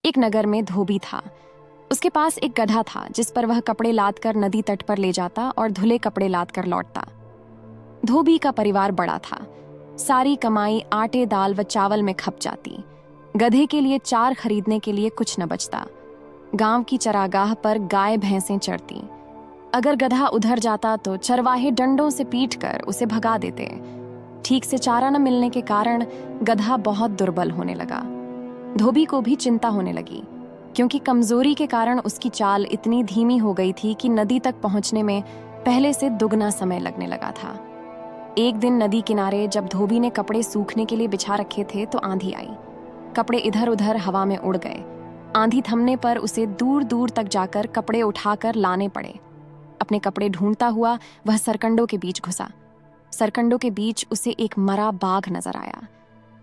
एक नगर में धोबी था। उसके पास एक गधा था जिस पर वह कपड़े लाद कर नदी तट पर ले जाता और धुले कपड़े लाद कर लौटता। धोबी का परिवार बड़ा था। सारी कमाई आटे, दाल व चावल में खप जाती। गधे के लिए चार खरीदने के लिए कुछ न बचता। गांव की चरागाह पर गाय भैंसें चरती। अगर गधा उधर जाता तो चरवाहे डंडों से पीटकर उसे भगा देते। ठीक से चारा न मिलने के कारण गधा बहुत दुर्बल होने लगा। धोबी को भी चिंता होने लगी, क्योंकि कमजोरी के कारण उसकी चाल इतनी धीमी हो गई थी कि नदी तक पहुंचने में पहले से दुगना समय लगने लगा था। एक दिन नदी किनारे जब धोबी ने कपड़े सूखने के लिए बिछा रखे थे तो आंधी आई। कपड़े इधर उधर हवा में उड़ गए। आंधी थमने पर उसे दूर दूर तक जाकर कपड़े उठाकर लाने पड़े। अपने कपड़े ढूंढता हुआ वह सरकंडों के बीच घुसा। सरकंडों के बीच उसे एक मरा बाघ नजर आया।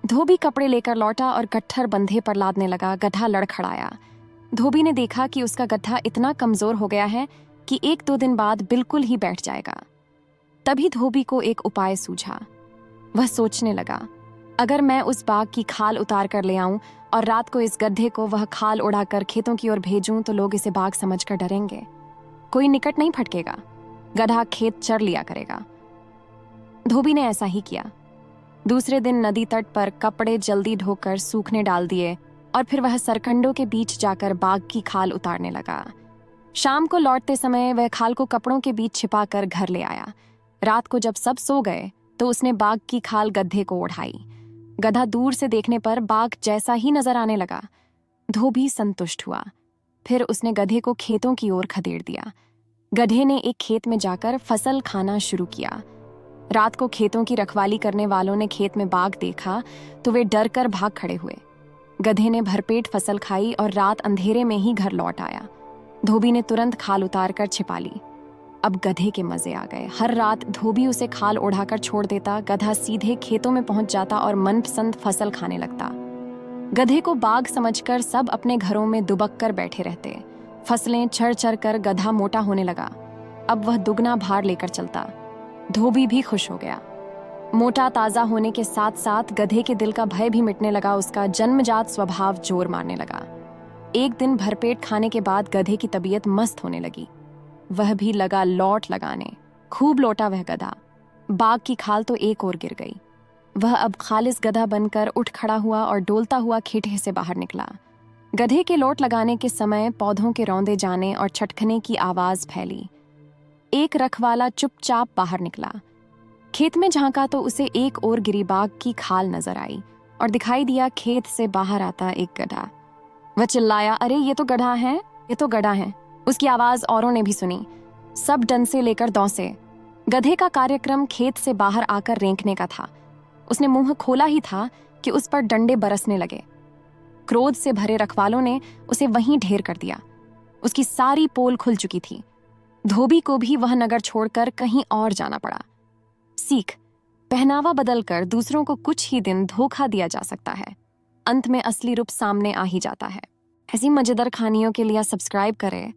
धोबी कपड़े लेकर लौटा और गट्ठर बंधे पर लादने लगा। गधा लड़खड़ाया। धोबी ने देखा कि उसका गधा इतना कमजोर हो गया है कि 1-2 दिन बाद बिल्कुल ही बैठ जाएगा। तभी धोबी को एक उपाय सूझा। वह सोचने लगा, अगर मैं उस बाघ की खाल उतार कर ले आऊं और रात को इस गधे को वह खाल उड़ाकर खेतों की ओर भेजूं तो लोग इसे बाघ समझकर डरेंगे। कोई निकट नहीं फटकेगा। गधा खेत चर लिया करेगा। धोबी ने ऐसा ही किया। दूसरे दिन नदी तट पर कपड़े जल्दी ढोकर सूखने डाल दिए और फिर वह सरकंडों के बीच जाकर बाघ की खाल उतारने लगा। शाम को लौटते समय वह खाल को कपड़ों के बीच छिपाकर घर ले आया। रात को जब सब सो गए तो उसने बाघ की खाल गधे को ओढ़ाई। गधा दूर से देखने पर बाघ जैसा ही नजर आने लगा। धोबी संतुष्ट हुआ। फिर उसने गधे को खेतों की ओर खदेड़ दिया। गधे ने एक खेत में जाकर फसल खाना शुरू किया। रात को खेतों की रखवाली करने वालों ने खेत में बाघ देखा तो वे डर कर भाग खड़े हुए। गधे ने भरपेट फसल खाई और रात अंधेरे में ही घर लौट आया। धोबी ने तुरंत खाल उतार कर छिपा ली। अब गधे के मजे आ गए। हर रात धोबी उसे खाल उड़ाकर छोड़ देता। गधा सीधे खेतों में पहुंच जाता और मनपसंद फसल खाने लगता। गधे को बाघ समझकर सब अपने घरों में दुबक कर बैठे रहते। फसलें चढ़ चढ़ कर गधा मोटा होने लगा। अब वह दुगना भार लेकर चलता। धोबी भी खुश हो गया। मोटा ताजा होने के साथ साथ गधे के दिल का भय भी मिटने लगा। उसका जन्मजात स्वभाव जोर मारने लगा। एक दिन भरपेट खाने के बाद गधे की तबीयत मस्त होने लगी। वह भी लगा लौट लगाने। खूब लौटा वह गधा। बाघ की खाल तो एक ओर गिर गई। वह अब खालिस गधा बनकर उठ खड़ा हुआ और डोलता हुआ खेटे से बाहर निकला। गधे के लौट लगाने के समय पौधों के रौंदे जाने और छटकने की आवाज फैली। एक रखवाला चुपचाप बाहर निकला। खेत में झांका तो उसे एक ओर गिरी बाघ की खाल नजर आई और दिखाई दिया खेत से बाहर आता एक गधा। वह चिल्लाया, अरे ये तो गधा है, ये तो गधा है। उसकी आवाज औरों ने भी सुनी। सब डंसे लेकर दौसे। गधे का कार्यक्रम खेत से बाहर आकर रेंकने का था। उसने मुंह खोला ही था कि उस पर डंडे बरसने लगे। क्रोध से भरे रखवालों ने उसे वहीं ढेर कर दिया। उसकी सारी पोल खुल चुकी थी। धोबी को भी वह नगर छोड़कर कहीं और जाना पड़ा। सीख, पहनावा बदलकर दूसरों को कुछ ही दिन धोखा दिया जा सकता है। अंत में असली रूप सामने आ ही जाता है। ऐसी मजेदार कहानियों के लिए सब्सक्राइब करें।